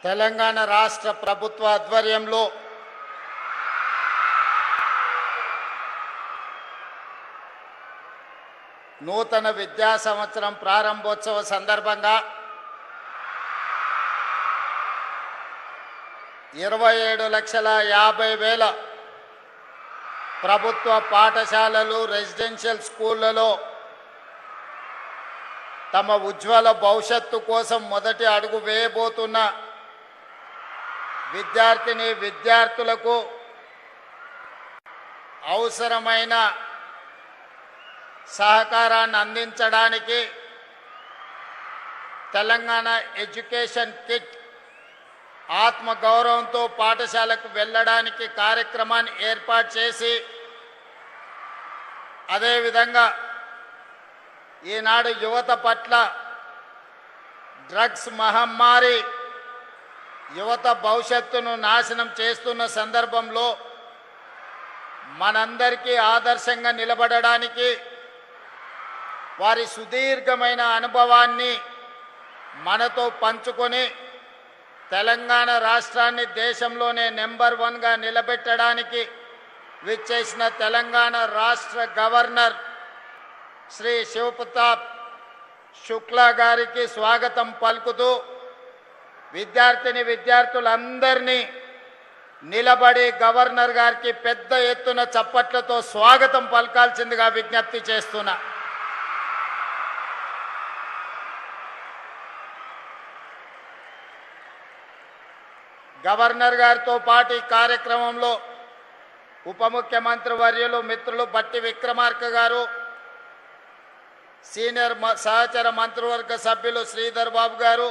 తెలంగాణ రాష్ట్ర ప్రభుత్వ ఆధ్వర్యంలో నూతన విద్యా సంవత్సరం ప్రారంభోత్సవ సందర్భంగా 27,50,000 ప్రభుత్వ పాఠశాలలు రెసిడెన్షియల్ స్కూళ్లలో తమ ఉజ్వల భవిష్యత్తు కోసం మొదటి అడుగు వేయబోతున్న విద్యార్థిని విద్యార్థులకు అవసరమైన సహకారాన్ని అందించడానికి తెలంగాణ ఎడ్యుకేషన్ కిట్ ఆత్మగౌరవంతో పాఠశాలకు వెళ్ళడానికి కార్యక్రమాన్ని ఏర్పాటు చేసి అదేవిధంగా ఈనాడు యువత పట్ల డ్రగ్స్ మహమ్మారి యువత భవిష్యత్తును నాశనం చేస్తున్న సందర్భంలో మనందరికీ ఆదర్శంగా నిలబడడానికి వారి సుదీర్ఘమైన అనుభవాన్ని మనతో పంచుకొని తెలంగాణ రాష్ట్రాన్ని దేశంలోనే నెంబర్ 1గా నిలబెట్టడానికి విచ్చేసిన తెలంగాణ రాష్ట్ర గవర్నర్ శ్రీ శివప్రతాప్ శుక్లా గారికి స్వాగతం పలుకుతూ విద్యార్థులందరినీ నిలబడి గవర్నర్ గారికి పెద్ద ఎత్తున చప్పట్లతో స్వాగతం పలకాల్సిందిగా విజ్ఞప్తి చేస్తున్నా. గవర్నర్ గారితో పాటు ఈ కార్యక్రమంలో ఉప ముఖ్యమంత్రి వర్యులు మిత్రులు బట్టి విక్రమార్క గారు, సీనియర్ సహచర మంత్రివర్గ సభ్యులు శ్రీధర్ బాబు గారు,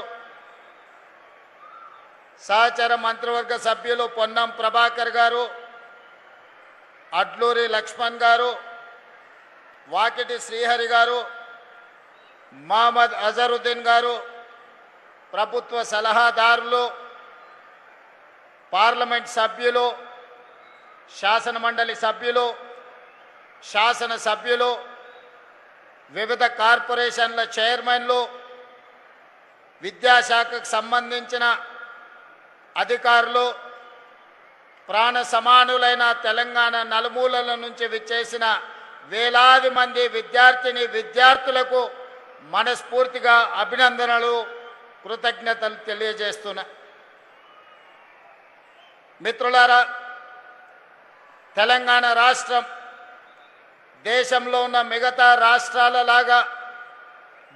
సహచర మంత్రివర్గ సభ్యులు పొన్నం ప్రభాకర్ గారు, అడ్లూరి లక్ష్మణ్ గారు, వాకిటి శ్రీహరి గారు, మహమ్మద్ అజరుద్దీన్ గారు, ప్రభుత్వ సలహాదారులు, పార్లమెంట్ సభ్యులు, శాసన మండలి సభ్యులు, శాసన సభ్యులు, వివిధ కార్పొరేషన్ల చైర్మన్లు, విద్యాశాఖకు సంబంధించిన అధికారులు, ప్రాణ సమానులైన తెలంగాణ నలుమూలల నుంచి విచ్చేసిన వేలాది మంది విద్యార్థులకు మనస్ఫూర్తిగా అభినందనలు, కృతజ్ఞతలు తెలియజేస్తున్నా. మిత్రులారా, తెలంగాణ రాష్ట్రం దేశంలో ఉన్న మిగతా రాష్ట్రాలలాగా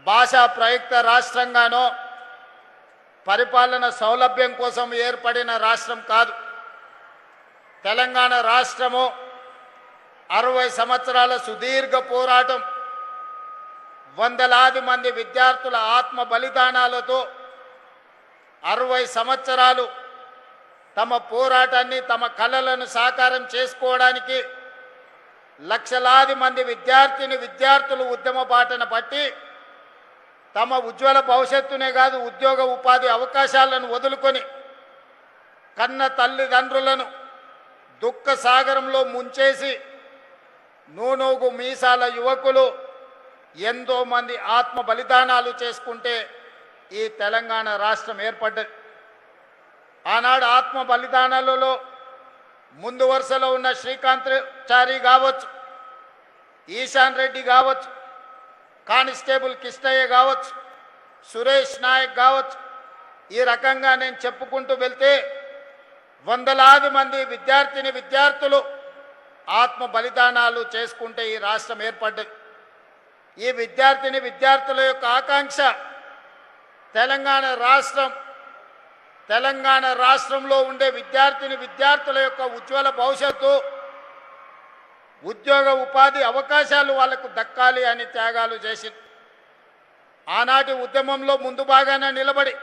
భాషా ప్రయుక్త రాష్ట్రంగానో పరిపాలన సౌలభ్యం కోసం ఏర్పడిన రాష్ట్రం కాదు. తెలంగాణ రాష్ట్రము 60 సంవత్సరాల సుదీర్ఘ పోరాటం, వందలాది మంది విద్యార్థుల ఆత్మ బలిదానాలతో 60 సంవత్సరాలు తమ పోరాటాన్ని తమ కలలను సాకారం చేసుకోవడానికి లక్షలాది మంది విద్యార్థులు ఉద్యమ బాటన పట్టి తమ ఉజ్వల భవిష్యత్తునే కాదు ఉద్యోగ ఉపాధి అవకాశాలను వదులుకొని కన్న తల్లిదండ్రులను దుఃఖ సాగరంలో ముంచేసి నూనూగు మీసాల యువకులు ఎంతో మంది ఆత్మ బలిదానాలు చేసుకుంటే ఈ తెలంగాణ రాష్ట్రం ఏర్పడ్డది. ఆనాడు ఆత్మ బలిదానాలలో ముందు వరుసలో ఉన్న శ్రీకాంతాచారి కావచ్చు, ఈశాన్ రెడ్డి కావచ్చు, కానిస్టేబుల్ కిష్టయ్య కావచ్చు, సురేష్ నాయక్ కావచ్చు, ఈ రకంగా నేను చెప్పుకుంటూ వెళ్తే వందలాది మంది విద్యార్థులు ఆత్మ బలిదానాలు చేసుకుంటే ఈ రాష్ట్రం ఏర్పడ్డది. ఈ విద్యార్థుల యొక్క ఆకాంక్ష తెలంగాణ రాష్ట్రంలో ఉండే విద్యార్థుల యొక్క ఉజ్వల భవిష్యత్తు, ఉద్యోగ ఉపాధి అవకాశాలు వాళ్లకు దక్కాలి అని త్యాగాలు చేసి ఆనాటి ఉద్యమంలో ముందు భాగాన నిలబడి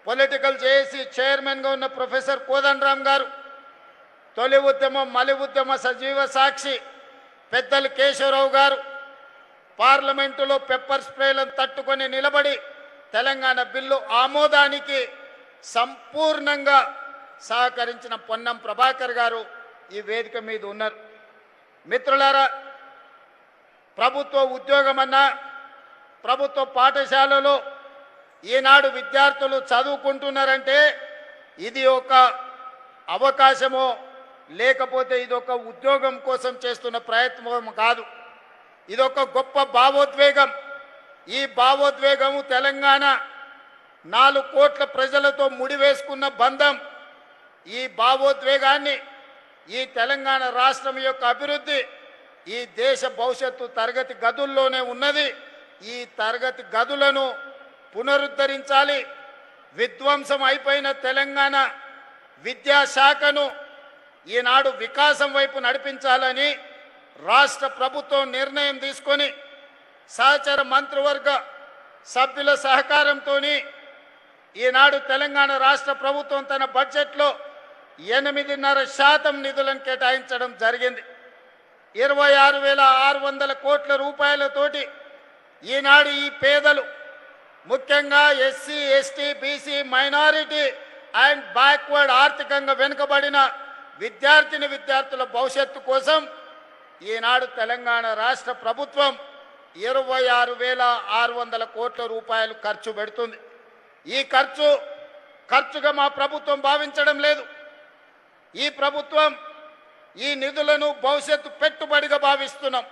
పొలిటికల్ జేఏసీ చైర్మన్గా ఉన్న ప్రొఫెసర్ కోదండరామ్ గారు, తొలి ఉద్యమం మలి ఉద్యమ సజీవ సాక్షి పెద్దలు కేశవరావు గారు, పార్లమెంటులో పెప్పర్ స్ప్రేలను తట్టుకొని నిలబడి తెలంగాణ బిల్లు ఆమోదానికి సంపూర్ణంగా సహకరించిన పొన్నం ప్రభాకర్ గారు ఈ వేదిక మీద ఉన్నారు. మిత్రులారా, ప్రభుత్వ ఉద్యోగమన్నా ప్రభుత్వ పాఠశాలలో ఈనాడు విద్యార్థులు చదువుకుంటున్నారంటే ఇది ఒక అవకాశమో లేకపోతే ఇది ఒక ఉద్యోగం కోసం చేస్తున్న ప్రయత్నం కాదు. ఇదొక గొప్ప భావోద్వేగం. ఈ భావోద్వేగము తెలంగాణ 4 కోట్ల ప్రజలతో ముడివేసుకున్న బంధం. ఈ భావోద్వేగాన్ని, ఈ తెలంగాణ రాష్ట్రం యొక్క అభివృద్ధి, ఈ దేశ భవిష్యత్తు తరగతి గదుల్లోనే ఉన్నది. ఈ తరగతి గదులను పునరుద్ధరించాలి. విధ్వంసం అయిపోయిన తెలంగాణ విద్యాశాఖను ఈనాడు వికాసం వైపు నడిపించాలని రాష్ట్ర ప్రభుత్వం నిర్ణయం తీసుకొని సహచర మంత్రివర్గ సభ్యుల సహకారంతో ఈనాడు తెలంగాణ రాష్ట్ర ప్రభుత్వం తన బడ్జెట్లో 8.5% నిధులను కేటాయించడం జరిగింది. 26,600 కోట్ల రూపాయలతోటి ఈనాడు ఈ పేదలు, ముఖ్యంగా SC, ST, BC, minority and backward ఆర్థికంగా వెనుకబడిన విద్యార్థుల భవిష్యత్తు కోసం ఈనాడు తెలంగాణ రాష్ట్ర ప్రభుత్వం 26,600 కోట్ల రూపాయలు ఖర్చు పెడుతుంది. ఈ ఖర్చుగా మా ప్రభుత్వం భావించడం లేదు. ఈ ప్రభుత్వం ఈ నిధులను భవిష్యత్తు పెట్టుబడిగా భావిస్తున్నాం.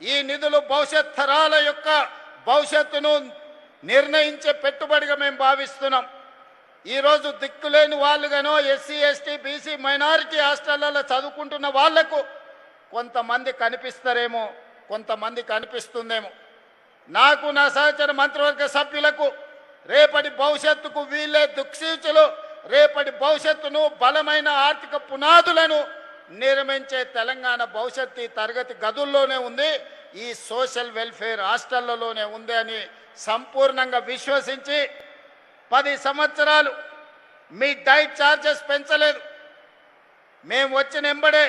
ఈ నిధులు భవిష్యత్ తరాల యొక్క భవిష్యత్తును నిర్ణయించే పెట్టుబడిగా మేము భావిస్తున్నాం. ఈరోజు దిక్కులేని వాళ్ళుగానో ఎస్సీ, ఎస్టీ, బీసీ, మైనారిటీ హాస్టళ్లలో చదువుకుంటున్న వాళ్లకు కొంతమంది కనిపిస్తారేమో, కొంతమంది కనిపిస్తుందేమో. నాకు, నా సహచర మంత్రివర్గ సభ్యులకు రేపటి భవిష్యత్తుకు వీళ్ళే దిక్సూచులు. రేపటి భవిష్యత్తును, బలమైన ఆర్థిక పునాదులను నిర్మించే తెలంగాణ భవిష్యత్తు తరగతి గదుల్లోనే ఉంది, ఈ సోషల్ వెల్ఫేర్ హాస్టళ్లలోనే ఉంది అని సంపూర్ణంగా విశ్వసించి 10 సంవత్సరాలు మీ డైట్ ఛార్జెస్ పెంచలేదు. మేము వచ్చిన ఎంబడే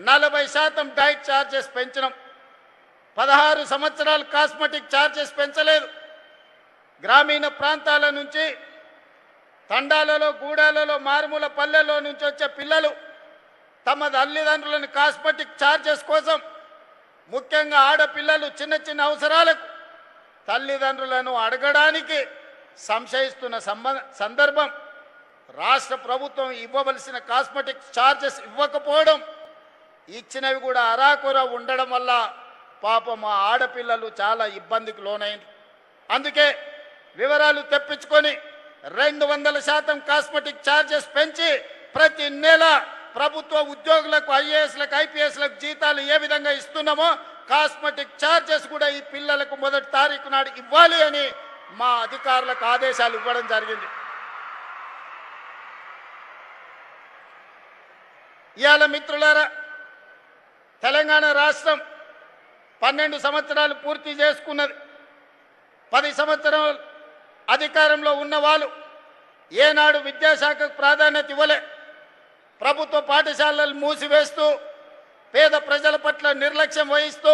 40% డైట్ ఛార్జెస్ పెంచినాం. 16 సంవత్సరాలు కాస్మెటిక్ ఛార్జెస్ పెంచలేదు. గ్రామీణ ప్రాంతాల నుంచి, తండాలలో, గూడాలలో, మారుమూల పల్లెల్లో నుంచి వచ్చే పిల్లలు తమ తల్లిదండ్రులను కాస్మెటిక్ ఛార్జెస్ కోసం, ముఖ్యంగా ఆడపిల్లలు చిన్న చిన్న అవసరాలకు తల్లిదండ్రులను అడగడానికి సంశయిస్తున్న సందర్భం. రాష్ట్ర ప్రభుత్వం ఇవ్వవలసిన కాస్మెటిక్ ఛార్జెస్ ఇవ్వకపోవడం, ఇచ్చినవి కూడా అరాకొర ఉండడం వల్ల పాపం మా ఆడపిల్లలు చాలా ఇబ్బందికి లోనైంది. అందుకే వివరాలు తెప్పించుకొని 200% కాస్మెటిక్ ఛార్జెస్ పెంచి ప్రతి నెల ప్రభుత్వ ఉద్యోగులకు, ఐఏఎస్లకు, ఐపీఎస్లకు జీతాలు ఏ విధంగా ఇస్తున్నామో కాస్మెటిక్ ఛార్జెస్ కూడా ఈ పిల్లలకు 1వ తారీఖు నాడు ఇవ్వాలి అని మా అధికారులకు ఆదేశాలు ఇవ్వడం జరిగింది. ఇవాళ మిత్రులారా, తెలంగాణ రాష్ట్రం 12 సంవత్సరాలు పూర్తి చేసుకున్నది. 10 సంవత్సరాలు అధికారంలో ఉన్న వాళ్ళు ఏనాడు విద్యాశాఖకు ప్రాధాన్యత ఇవ్వలే. ప్రభుత్వ పాఠశాలలు మూసివేస్తూ, పేద ప్రజల పట్ల నిర్లక్ష్యం వహిస్తూ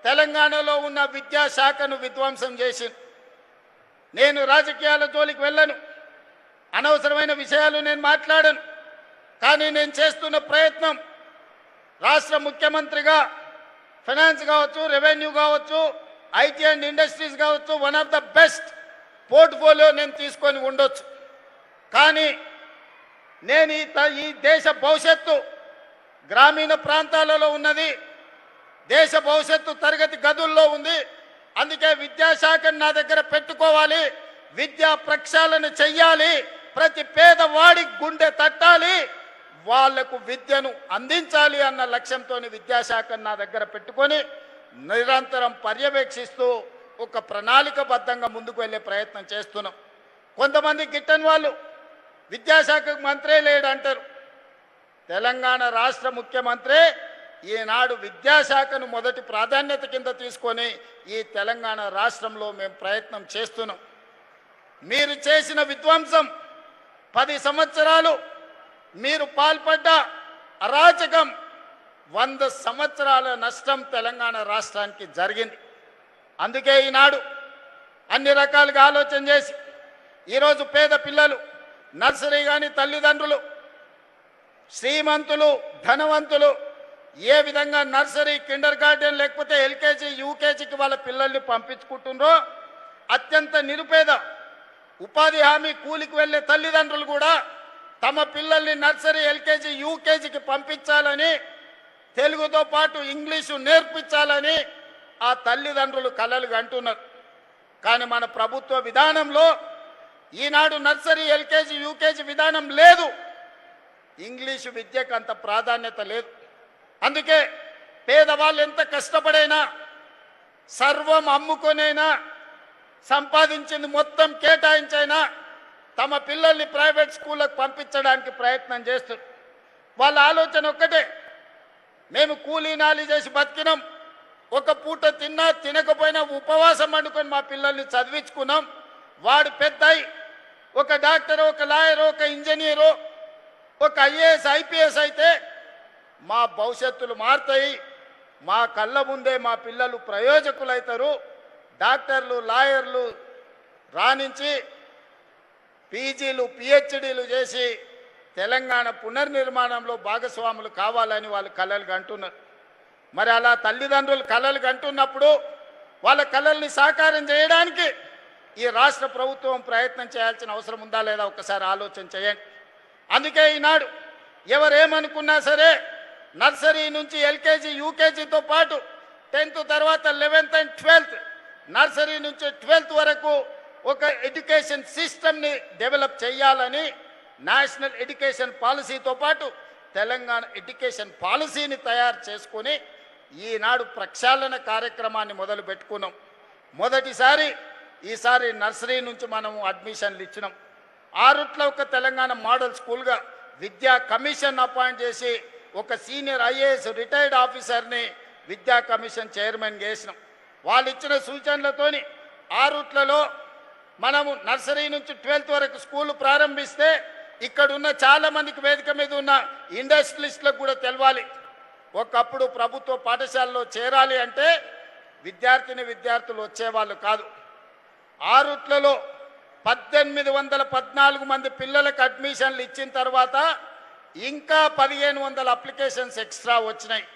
తెలంగాణలో ఉన్న విద్యాశాఖను విధ్వంసం చేసింది. నేను రాజకీయాల జోలికి వెళ్ళను, అనవసరమైన విషయాలు నేను మాట్లాడను. కానీ నేను చేస్తున్న ప్రయత్నం రాష్ట్ర ముఖ్యమంత్రిగా ఫైనాన్స్ కావచ్చు, రెవెన్యూ కావచ్చు, ఐటీ అండ్ ఇండస్ట్రీస్ కావచ్చు, one of the best portfolio నేను తీసుకొని ఉండొచ్చు. కానీ నేను ఈ దేశ భవిష్యత్తు గ్రామీణ ప్రాంతాలలో ఉన్నది, దేశ భవిష్యత్తు తరగతి గదుల్లో ఉంది. అందుకే విద్యాశాఖను నా దగ్గర పెట్టుకోవాలి, విద్యా ప్రక్షాళన చెయ్యాలి, ప్రతి పేదవాడి గుండె తట్టాలి, వాళ్లకు విద్యను అందించాలి అన్న లక్ష్యంతో విద్యాశాఖను నా దగ్గర పెట్టుకొని నిరంతరం పర్యవేక్షిస్తూ ఒక ప్రణాళికబద్ధంగా ముందుకు వెళ్ళే ప్రయత్నం చేస్తున్నాం. కొంతమంది గిట్టని వాళ్ళు విద్యాశాఖకు మంత్రే లేడంటారు. తెలంగాణ రాష్ట్ర ముఖ్యమంత్రి ఈనాడు విద్యాశాఖను మొదటి ప్రాధాన్యత కింద తీసుకొని ఈ తెలంగాణ రాష్ట్రంలో మేము ప్రయత్నం చేస్తున్నాం. మీరు చేసిన విధ్వంసం, 10 సంవత్సరాలు మీరు పాల్పడ్డ అరాచకం, 100 సంవత్సరాల నష్టం తెలంగాణ రాష్ట్రానికి జరిగింది. అందుకే ఈనాడు అన్ని రకాలుగా ఆలోచన చేసి ఈరోజు పేద పిల్లలు, నర్సరీ కానీ తల్లిదండ్రులు, శ్రీమంతులు, ధనవంతులు ఏ విధంగా నర్సరీ, కిండర్ గార్డెన్ లేకపోతే ఎల్కేజీ, యూకేజీకి వాళ్ళ పిల్లల్ని పంపించుకుంటున్నారో, అత్యంత నిరుపేద ఉపాధి హామీ కూలికి వెళ్ళే తల్లిదండ్రులు కూడా తమ పిల్లల్ని నర్సరీ ఎల్కేజీ యూకేజీకి పంపించాలని తెలుగుతో పాటు ఇంగ్లీషు నేర్పించాలని ఆ తల్లిదండ్రులు కలలు కంటున్నారు. కానీ మన ప్రభుత్వ విధానంలో ఈనాడు నర్సరీ ఎల్కేజీ యూకేజీ విధానం లేదు. ఇంగ్లీషు విద్యకు అంత ప్రాధాన్యత లేదు. అందుకే పేదవాళ్ళు ఎంత కష్టపడైనా సర్వం అమ్ముకొనైనా సంపాదించింది మొత్తం కేటాయించైనా తమ పిల్లల్ని ప్రైవేట్ స్కూళ్ళకు పంపించడానికి ప్రయత్నం చేస్తారు. వాళ్ళ ఆలోచన ఒక్కటే, మేము కూలీ నాలి చేసి బతికినాం, ఒక పూట తిన్నా తినకపోయినా ఉపవాసం వండుకొని మా పిల్లల్ని చదివించుకున్నాం. వాడు పెద్దయి ఒక డాక్టర్, ఒక లాయర్, ఒక ఇంజనీరు, ఒక ఐఏఎస్ ఐపీఎస్ అయితే మా భవిష్యత్తులు మారుతాయి, మా కళ్ళ ముందే మా పిల్లలు ప్రయోజకులు అవుతారు, డాక్టర్లు లాయర్లు రాణించి పీజీలు పిహెచ్డీలు చేసి తెలంగాణ పునర్నిర్మాణంలో భాగస్వాములు కావాలని వాళ్ళు కలలు కంటున్నారు. మరి అలా తల్లిదండ్రులు కలలు కంటున్నప్పుడు వాళ్ళ కలల్ని సాకారం చేయడానికి ఈ రాష్ట్ర ప్రభుత్వం ప్రయత్నం చేయాల్సిన అవసరం ఉందా లేదా ఒకసారి ఆలోచన చేయండి. అందుకే ఈనాడు ఎవరేమనుకున్నా సరే నర్సరీ నుంచి ఎల్కేజీ యూకేజీతో పాటు 10th తర్వాత 11th and 12th, నర్సరీ నుంచి 12th వరకు ఒక ఎడ్యుకేషన్ సిస్టమ్ని డెవలప్ చేయాలని నేషనల్ ఎడ్యుకేషన్ పాలసీతో పాటు తెలంగాణ ఎడ్యుకేషన్ పాలసీని తయారు చేసుకొని ఈనాడు ప్రక్షాళన కార్యక్రమాన్ని మొదలు పెట్టుకున్నాం. మొదటిసారి ఈసారి నర్సరీ నుంచి మనము అడ్మిషన్లు ఇచ్చినాం. ఆరుట్ల ఒక తెలంగాణ మోడల్ స్కూల్గా విద్యా కమిషన్ అపాయింట్ చేసి ఒక సీనియర్ ఐఏఎస్ రిటైర్డ్ ఆఫీసర్ని విద్యా కమిషన్ చైర్మన్ చేసినాం. వాళ్ళు ఇచ్చిన సూచనలతోని ఆరుట్లలో మనము నర్సరీ నుంచి 12th వరకు స్కూల్ ప్రారంభిస్తే ఇక్కడున్న చాలామందికి వేదిక మీద ఉన్న ఇండస్ట్రియలిస్టులకు కూడా తెలవాలి. ఒకప్పుడు ప్రభుత్వ పాఠశాలలో చేరాలి అంటే విద్యార్థులు వచ్చేవాళ్ళు కాదు. ఆరుట్లలో 1814 మంది పిల్లలకు అడ్మిషన్లు ఇచ్చిన తర్వాత ఇంకా 1500 అప్లికేషన్స్ ఎక్స్ట్రా వచ్చినాయి.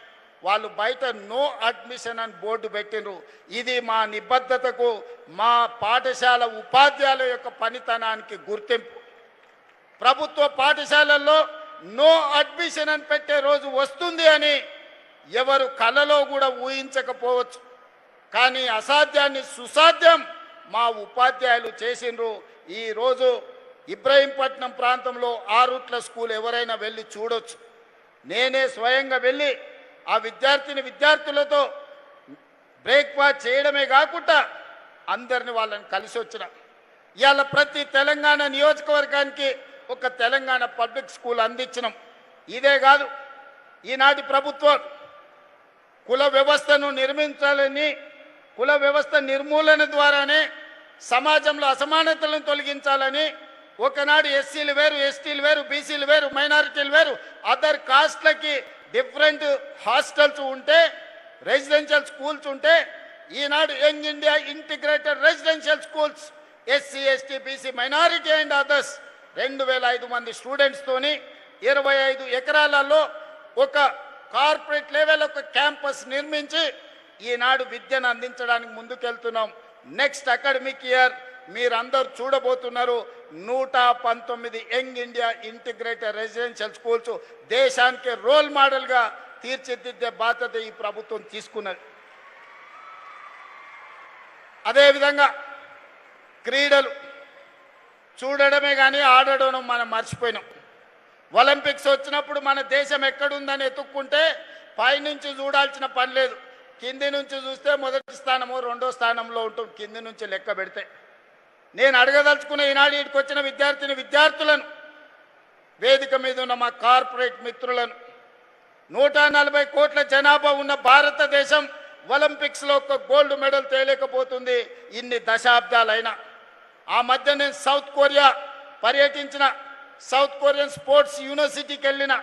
వాళ్ళు బయట నో అడ్మిషన్ అని బోర్డు పెట్టినరు. ఇది మా నిబద్ధతకు, మా పాఠశాల ఉపాధ్యాయుల యొక్క పనితనానికి గుర్తింపు. ప్రభుత్వ పాఠశాలల్లో నో అడ్మిషన్ అని పెట్టే రోజు వస్తుంది అని ఎవరు కలలో కూడా ఊహించకపోవచ్చు. కానీ అసాధ్యాన్ని సుసాధ్యం మా ఉపాధ్యాయులు చేసిండ్రు. ఈరోజు ఇబ్రహీంపట్నం ప్రాంతంలో ఆరుట్ల స్కూల్ ఎవరైనా వెళ్ళి చూడొచ్చు. నేనే స్వయంగా వెళ్ళి ఆ విద్యార్థులతో బ్రేక్ఫాస్ట్ చేయడమే కాకుండా అందరిని వాళ్ళని కలిసి వచ్చిన. ఇవాళ ప్రతి తెలంగాణ నియోజకవర్గానికి ఒక తెలంగాణ పబ్లిక్ స్కూల్ అందించినాం. ఇదే కాదు, ఈనాటి ప్రభుత్వం కుల వ్యవస్థను నిర్మించాలని, కుల వ్యవస్థ నిర్మూలన ద్వారానే సమాజంలో అసమానతలను తొలగించాలని ఒకనాడు ఎస్సీలు వేరు, ఎస్టీలు వేరు, బీసీలు వేరు, మైనారిటీలు వేరు, అదర్ కాస్ట్లకి డిఫరెంట్ హాస్టల్స్ ఉంటే, రెసిడెన్షియల్ స్కూల్స్ ఉంటే ఈనాడు Young India integrated residential schools SC ST BC minority and others 2500 మంది స్టూడెంట్స్తోని 25 ఎకరాలలో ఒక కార్పొరేట్ లెవెల్ ఒక క్యాంపస్ నిర్మించి ఈనాడు విద్యను అందించడానికి ముందుకెళ్తున్నాం. నెక్స్ట్ అకాడమిక్ ఇయర్ మీరందరూ చూడబోతున్నారు 119 young India integrated residential schools దేశానికి రోల్ మోడల్గా తీర్చిదిద్దే బాధ్యత ఈ ప్రభుత్వం తీసుకున్నది. అదేవిధంగా క్రీడలు చూడడమే కానీ ఆడడం మనం మర్చిపోయినాం. ఒలింపిక్స్ వచ్చినప్పుడు మన దేశం ఎక్కడుందని ఎత్తుక్కుంటే పైనుంచి చూడాల్సిన పని లేదు. కింది నుంచి చూస్తే మొదటి స్థానమో రెండో స్థానంలో ఉంటాం కింది నుంచి లెక్క పెడితే. నేను అడగదలుచుకున్న ఈనాడు ఇక్కడికి వచ్చిన విద్యార్థులను, వేదిక మీద ఉన్న మా కార్పొరేట్ మిత్రులను, 140 కోట్ల జనాభా ఉన్న భారతదేశం ఒలింపిక్స్లో ఒక గోల్డ్ మెడల్ తేలేకపోతుంది ఇన్ని దశాబ్దాలైనా. ఆ మధ్య నేను సౌత్ కొరియా పర్యటించిన, సౌత్ కొరియన్ స్పోర్ట్స్ యూనివర్సిటీకి వెళ్ళిన.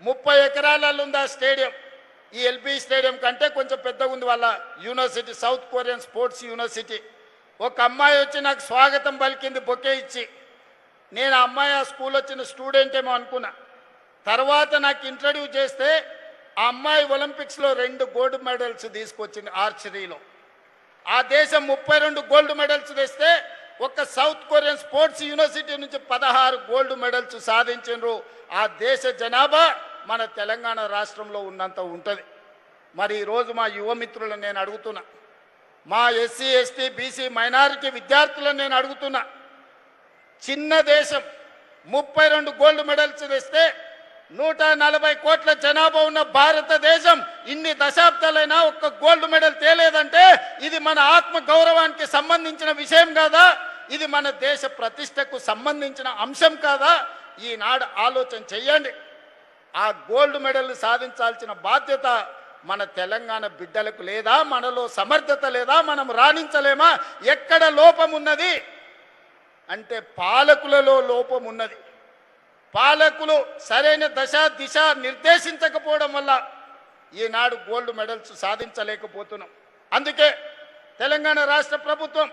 30 ఎకరాలలో ఉంది ఆ స్టేడియం. ఈ ఎల్బీ స్టేడియం కంటే కొంచెం పెద్దగా ఉంది వాళ్ళ university, south Korean sports university. ఒక అమ్మాయి వచ్చి నాకు స్వాగతం పలికింది బొకే ఇచ్చి. నేను ఆ అమ్మాయి ఆ స్కూల్ వచ్చిన స్టూడెంట్ ఏమో అనుకున్నా. తర్వాత నాకు ఇంట్రడ్యూస్ చేస్తే ఆ అమ్మాయి ఒలింపిక్స్లో 2 గోల్డ్ మెడల్స్ తీసుకొచ్చింది ఆర్చరీలో. ఆ దేశం 32 గోల్డ్ మెడల్స్ తెస్తే ఒక సౌత్ కొరియన్ స్పోర్ట్స్ యూనివర్సిటీ నుంచి 16 గోల్డ్ మెడల్స్ సాధించారు. ఆ దేశ జనాభా మన తెలంగాణ రాష్ట్రంలో ఉన్నంత ఉంటుంది. మరి ఈరోజు మా యువమిత్రులను నేను అడుగుతున్నా, మా ఎస్సీ ఎస్టీ బీసీ మైనారిటీ విద్యార్థులను నేను అడుగుతున్నా, చిన్న దేశం 32 గోల్డ్ మెడల్స్ తెస్తే 140 కోట్ల జనాభా ఉన్న భారతదేశం ఇన్ని దశాబ్దాలైనా ఒక్క గోల్డ్ మెడల్ తేలేదంటే ఇది మన ఆత్మ గౌరవానికి సంబంధించిన విషయం కాదా? ఇది మన దేశ ప్రతిష్టకు సంబంధించిన అంశం కాదా? ఈనాడు ఆలోచన చెయ్యండి. ఆ గోల్డ్ మెడల్ సాధించాల్సిన బాధ్యత మన తెలంగాణ బిడ్డలకు లేదా? మనలో సమర్థత లేదా? మనం రాణించలేమా? ఎక్కడ లోపం ఉన్నది అంటే పాలకులలో లోపం ఉన్నది. పాలకులు సరైన దిశ నిర్దేశించకపోవడం వల్ల ఈనాడు గోల్డ్ మెడల్స్ సాధించలేకపోతున్నాం. అందుకే తెలంగాణ రాష్ట్ర ప్రభుత్వం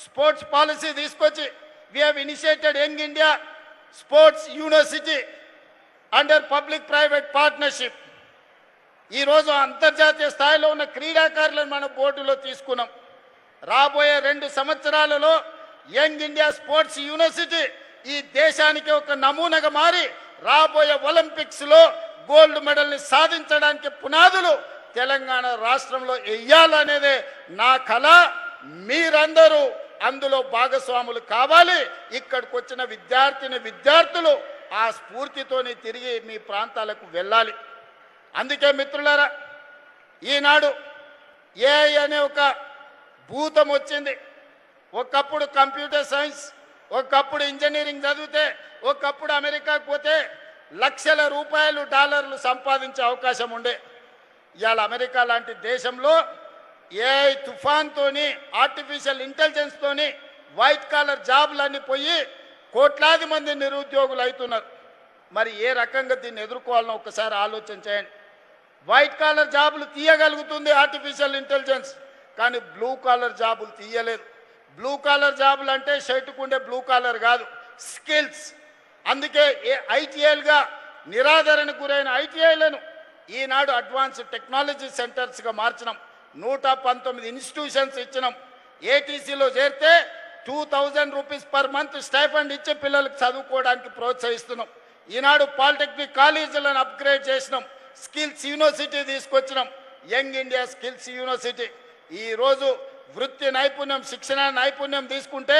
స్పోర్ట్స్ పాలసీ తీసుకొచ్చి we have initiated young India sports university under public private partnership. ఈరోజు అంతర్జాతీయ స్థాయిలో ఉన్న క్రీడాకారులను మన బోర్డులో తీసుకున్నాం. రాబోయే 2 సంవత్సరాలలో యంగ్ ఇండియా స్పోర్ట్స్ యూనివర్సిటీ ఈ దేశానికి ఒక నమూనాగా మారి రాబోయే ఒలింపిక్స్లో గోల్డ్ మెడల్ని సాధించడానికి పునాదులు తెలంగాణ రాష్ట్రంలో వేయాలనేదే నా కళ. మీరందరూ అందులో భాగస్వాములు కావాలి. ఇక్కడికి వచ్చిన విద్యార్థులు ఆ స్ఫూర్తితోని తిరిగి మీ ప్రాంతాలకు వెళ్ళాలి. అందుకే మిత్రులారా, ఈనాడు ఏఐ అనే ఒక భూతం వచ్చింది. ఒకప్పుడు కంప్యూటర్ సైన్స్, ఒకప్పుడు ఇంజనీరింగ్ చదివితే, ఒకప్పుడు అమెరికాకు పోతే లక్షల రూపాయలు డాలర్లు సంపాదించే అవకాశం ఉండే. ఇవాళ అమెరికా లాంటి దేశంలో ఏఐ తుఫాన్తోని ఆర్టిఫిషియల్ ఇంటెలిజెన్స్తోని వైట్ కాలర్ జాబులన్నీ పోయి కోట్లాది మంది నిరుద్యోగులు అవుతున్నారు. మరి ఏ రకంగా దీన్ని ఎదుర్కోవాలనో ఒకసారి ఆలోచన చేయండి. వైట్ కాలర్ జాబులు తీయగలుగుతుంది ఆర్టిఫిషియల్ ఇంటెలిజెన్స్, కానీ బ్లూ కాలర్ జాబులు తీయలేదు. బ్లూ కాలర్ జాబులు అంటే షర్టుకుండే బ్లూ కాలర్ కాదు, స్కిల్స్. అందుకే ఐటీఐలుగా నిరాదరణకు గురైన ఐటీఐలను ఈనాడు అడ్వాన్స్డ్ టెక్నాలజీ సెంటర్స్గా మార్చినాం. 119 ఇన్స్టిట్యూషన్స్ ఇచ్చినాం. ఏటీసీలో చేరితే 2000 రూపీస్ పర్ మంత్ స్టైఫండ్ ఇచ్చే పిల్లలకు చదువుకోవడానికి ప్రోత్సహిస్తున్నాం. ఈనాడు పాలిటెక్నిక్ కాలేజీలను అప్గ్రేడ్ చేసినాం. స్కిల్స్ యూనివర్సిటీ తీసుకొచ్చినాం, యంగ్ ఇండియా స్కిల్స్ యూనివర్సిటీ. ఈరోజు వృత్తి నైపుణ్యం, శిక్షణ నైపుణ్యం తీసుకుంటే,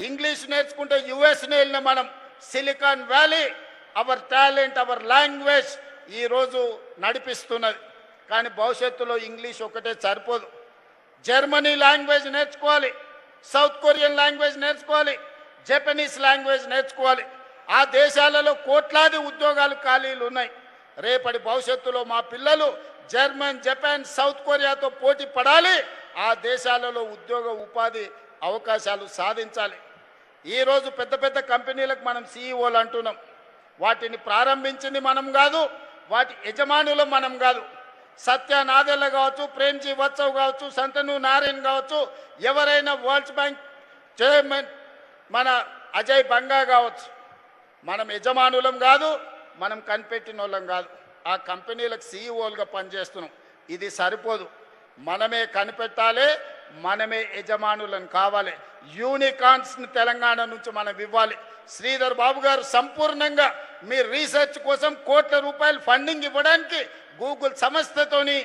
ఇంగ్లీష్ నేర్చుకుంటే యుఎస్ని వెళ్ళిన మనం silicon valley hour talent, hour language ఈరోజు నడిపిస్తున్నది. కానీ భవిష్యత్తులో ఇంగ్లీష్ ఒకటే సరిపోదు. జర్మనీ లాంగ్వేజ్ నేర్చుకోవాలి, సౌత్ కొరియన్ లాంగ్వేజ్ నేర్చుకోవాలి, జపనీస్ లాంగ్వేజ్ నేర్చుకోవాలి. ఆ దేశాలలో కోట్లాది ఉద్యోగాలు ఖాళీలు ఉన్నాయి. రేపటి భవిష్యత్తులో మా పిల్లలు జర్మన్, జపాన్, సౌత్ కొరియాతో పోటీ పడాలి. ఆ దేశాలలో ఉద్యోగ ఉపాధి అవకాశాలు సాధించాలి. ఈరోజు పెద్ద పెద్ద కంపెనీలకు మనం సీఈఓలు అంటున్నాం. వాటిని ప్రారంభించింది మనం కాదు, వాటి యజమానులు మనం కాదు. సత్య నాదెల్ల కావచ్చు, ప్రేమ్జీ వత్సవ్ కావచ్చు, సంతను నారాయణ్ కావచ్చు, ఎవరైనా వరల్డ్ బ్యాంక్ చైర్మన్ మన అజయ్ బంగా కావచ్చు. మనం యజమానులం కాదు, మనం కనిపెట్టిన వాళ్ళం కాదు. ఆ కంపెనీలకు సీఈఓలుగా పనిచేస్తున్నాం. ఇది సరిపోదు, మనమే కనిపెట్టాలి, మనమే యజమానులను కావాలి. యూనికార్న్స్ని తెలంగాణ నుంచి మనం ఇవ్వాలి. శ్రీధర్ బాబు గారు సంపూర్ణంగా మీ రీసెర్చ్ కోసం కోట్ల రూపాయలు ఫండింగ్ ఇవ్వడానికి గూగుల్ సంస్థతోని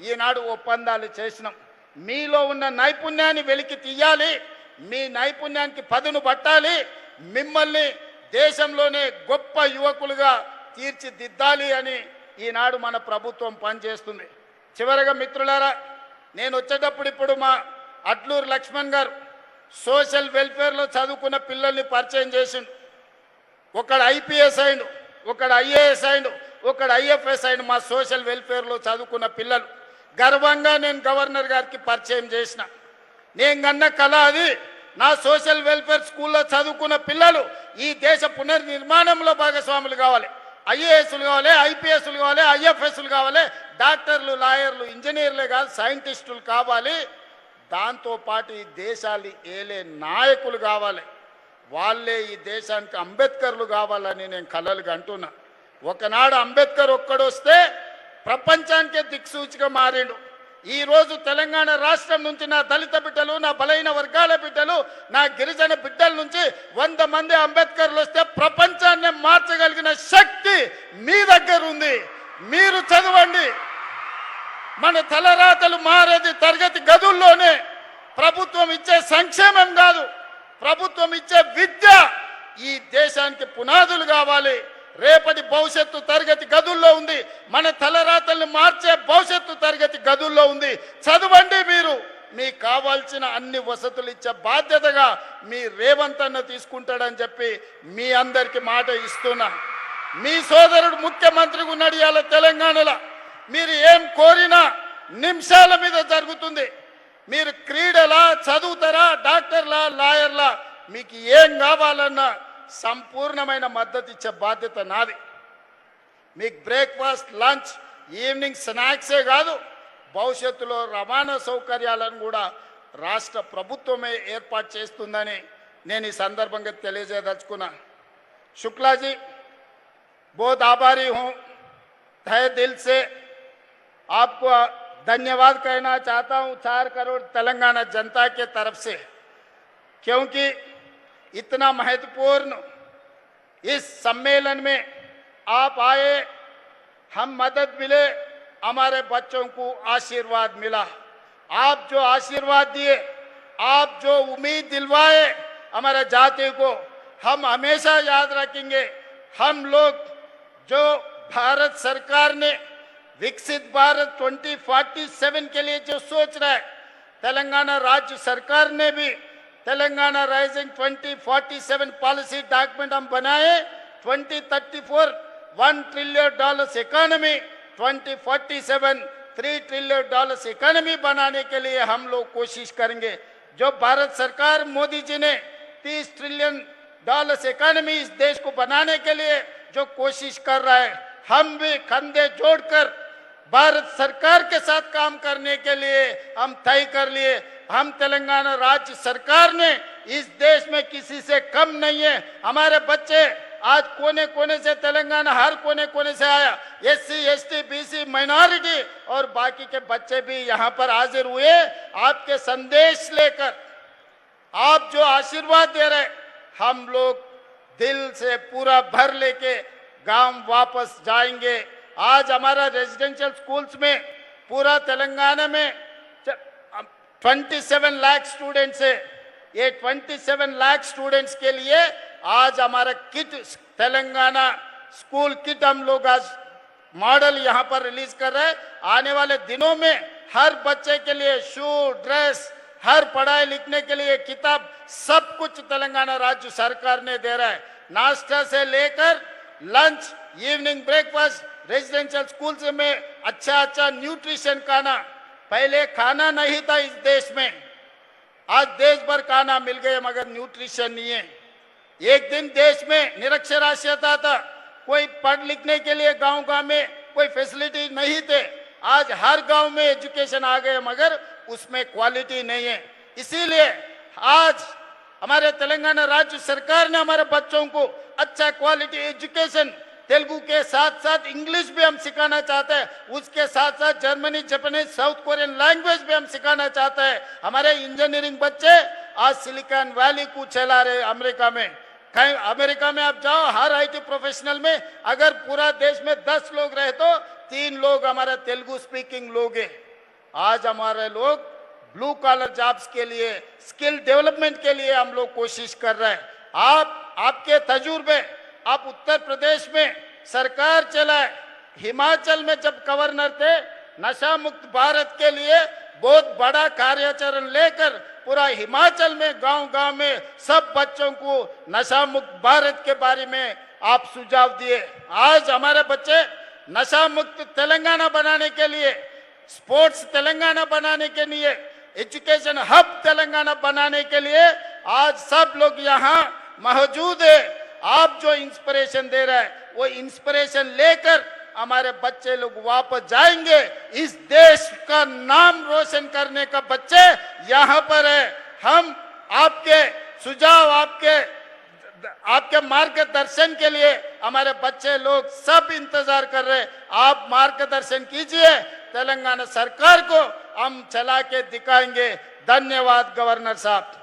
ఈనాడు ఒప్పందాలు చేసినాం. మీలో ఉన్న నైపుణ్యాన్ని వెలికి తీయాలి, మీ నైపుణ్యానికి పదును పట్టాలి, మిమ్మల్ని దేశంలోనే గొప్ప యువకులుగా తీర్చిదిద్దాలి అని ఈనాడు మన ప్రభుత్వం పనిచేస్తుంది. చివరగా మిత్రులారా, నేను వచ్చేటప్పుడు ఇప్పుడు మా అడ్లూరు లక్ష్మణ్ గారు సోషల్ వెల్ఫేర్లో చదువుకున్న పిల్లల్ని పరిచయం చేసిండు. ఒకడు ఐపీఎస్ అయిండు, ఒకడు ఐఏఎస్ అయిండు, ఒకడు ఐఎఫ్ఎస్ అయిండు. మా సోషల్ వెల్ఫేర్లో చదువుకున్న పిల్లలు గర్వంగా నేను గవర్నర్ గారికి పరిచయం చేసిన. నేను కన్న కళ అది. నా సోషల్ వెల్ఫేర్ స్కూల్లో చదువుకున్న పిల్లలు ఈ దేశ పునర్నిర్మాణంలో భాగస్వాములు కావాలి. ఐఏఎస్లు కావాలి, ఐపీఎస్లు కావాలి, ఐఎఫ్ఎస్లు కావాలి, డాక్టర్లు, లాయర్లు, ఇంజనీర్లే కాదు, సైంటిస్టులు కావాలి. దాంతోపాటు ఈ దేశాన్ని ఏలే నాయకులు కావాలి. వాళ్ళే ఈ దేశానికి అంబేద్కర్లు కావాలని నేను కలలుగా అంటున్నా. ఒకనాడు అంబేద్కర్ ఒక్కడొస్తే ప్రపంచానికే దిక్సూచిగా మారిండు. ఈ రోజు తెలంగాణ రాష్ట్రం నుంచి నా దళిత బిడ్డలు, నా బలైన వర్గాల బిడ్డలు, నా గిరిజన బిడ్డల నుంచి 100 మంది అంబేద్కర్లు వస్తే ప్రపంచాన్ని మార్చగలిగిన శక్తి మీ దగ్గర ఉంది. మీరు చదవండి. మన తలరాతలు మారేది తరగతి గదుల్లోనే. ప్రభుత్వం ఇచ్చే సంక్షేమం కాదు, ప్రభుత్వం ఇచ్చే విద్య ఈ దేశానికి పునాదులు కావాలి. రేపటి భవిష్యత్తు తరగతి గదుల్లో ఉంది. మన తలరాతల్ని మార్చే భవిష్యత్తు తరగతి గదుల్లో ఉంది. చదవండి. మీరు మీకు కావాల్సిన అన్ని వసతులు ఇచ్చే బాధ్యతగా మీ రేవంత్ అన్న తీసుకుంటాడని చెప్పి మీ అందరికి మాట ఇస్తున్నా. మీ సోదరుడు ముఖ్యమంత్రిగా ఉన్నాడు ఇవాళ తెలంగాణలో. మీరు ఏం కోరినా నిమిషాల మీద జరుగుతుంది. మీరు క్రీడలా, చదువుతారా, డాక్టర్లా, లాయర్లా, మీకు ఏం కావాలన్నా సంపూర్ణమైన మద్దతు ఇచ్చే బాధ్యత నాది. మీకు బ్రేక్ఫాస్ట్, లంచ్, ఈవినింగ్ స్నాక్సే కాదు, భవిష్యత్తులో రవాణా సౌకర్యాలను కూడా రాష్ట్ర ప్రభుత్వమే ఏర్పాటు చేస్తుందని నేను ఈ సందర్భంగా తెలియజేయదలుచుకున్నా. शुक्ला जी, बहुत आभारी हूँ, तहे दिल से आपको धन्यवाद कहना चाहता हूँ 4 करोड़ तेलंगाना जनता के तरफ से, क्योंकि इतना महत्वपूर्ण इस सम्मेलन में आप आए, हम मदद मिले, हमारे बच्चों को आशीर्वाद मिला। आप जो आशीर्वाद दिए, आप जो उम्मीद दिलवाए हमारे जाति को, हम हमेशा याद रखेंगे। हम लोग जो भारत सरकार ने विकसित भारत 2047 के लिए जो सोच रहा है, तेलंगाना राज्य सरकार ने भी तेलंगाना राइजिंग 2047 पॉलिसी डॉक्यूमेंट हम बनाए। 2034 $1 ट्रिलियन इकोनॉमी, 2047 $3 ट्रिलियन इकोनॉमी बनाने के लिए हम लोग कोशिश करेंगे। जो भारत सरकार मोदी जी ने $30 ट्रिलियन इकोनॉमी इस देश को बनाने के लिए जो कोशिश कर रहा है, हम भी कंधे जोड़कर भारत सरकार के साथ काम करने के लिए हम तय कर लिए। हम तेलंगाना राज्य सरकार ने इस देश में किसी से कम नहीं है। हमारे बच्चे आज कोने कोने से, तेलंगाना हर कोने कोने से आया, SC, ST, BC, माइनॉरिटी और बाकी के बच्चे भी यहाँ पर हाजिर हुए। आपके संदेश लेकर, आप जो आशीर्वाद दे रहे, हम लोग दिल से पूरा भर लेके गांव वापस जाएंगे। आज हमारा रेजिडेंशियल स्कूल्स में पूरा तेलंगाना में 27 लाख स्टूडेंट्स है। ये 27 लाख स्टूडेंट्स के लिए आज हमारा किट, तेलंगाना स्कूल किट हम लोग आज मॉडल यहाँ पर रिलीज कर रहे हैं। आने वाले दिनों में हर बच्चे के लिए शू, ड्रेस, हर पढ़ाई लिखने के लिए किताब, सब कुछ तेलंगाना राज्य सरकार ने दे रहा है। नाश्ता से लेकर lunch, evening breakfast, residential schools में अच्छा न्यूट्रिशन खाना, पहले खाना नहीं था इस देश में, आज देश भर खाना मिल गए मगर न्यूट्रिशन नहीं है। एक दिन देश में निरक्षरास्यता था, कोई पढ़ लिखने के लिए गांव में कोई फैसिलिटी नहीं थे। आज हर गांव में एजुकेशन आ गए मगर उसमें क्वालिटी नहीं है। इसीलिए आज हमारे तेलंगाना राज्य सरकार ने हमारे बच्चों को अच्छा क्वालिटी एजुकेशन, तेलुगु के साथ साथ इंग्लिश भी हम सिखाना चाहते हैं, उसके साथ साथ Germany, Japanese, south Korean language भी हम सिखाना चाहते हैं। हमारे इंजीनियरिंग बच्चे आज सिलिकॉन वैली को चला रहे अमेरिका में। कहीं अमेरिका में आप जाओ, हर IT प्रोफेशनल में अगर पूरा देश में 10 लोग रहे तो 3 लोग हमारे तेलुगु स्पीकिंग लोग हैं। आज हमारे लोग ब्लू कॉलर जॉब्स के लिए, स्किल डेवलपमेंट के लिए हम लोग कोशिश कर रहे हैं। आपके तजुर्बे, आप उत्तर प्रदेश में सरकार चलाए, हिमाचल में जब गवर्नर थे, नशा मुक्त भारत के लिए बहुत बड़ा कार्याचरण लेकर पूरा हिमाचल में गांव-गांव में सब बच्चों को नशा मुक्त भारत के बारे में आप सुझाव दिए। आज हमारे बच्चे नशा मुक्त तेलंगाना बनाने के लिए, स्पोर्ट्स तेलंगाना बनाने के लिए, एजुकेशन हब तेलंगाना बनाने के लिए आज सब लोग यहाँ मौजूद है। आप जो इंस्पिरेशन दे रहे हैं वो इंस्पिरेशन लेकर हमारे बच्चे लोग वापस जाएंगे। इस देश का नाम रोशन करने का बच्चे यहाँ पर है। हम आपके सुझाव, आपके मार्गदर्शन के लिए हमारे बच्चे लोग सब इंतजार कर रहे हैं। आप मार्गदर्शन कीजिए, तेलंगाना सरकार को हम चला के दिखाएंगे। धन्यवाद गवर्नर साहब।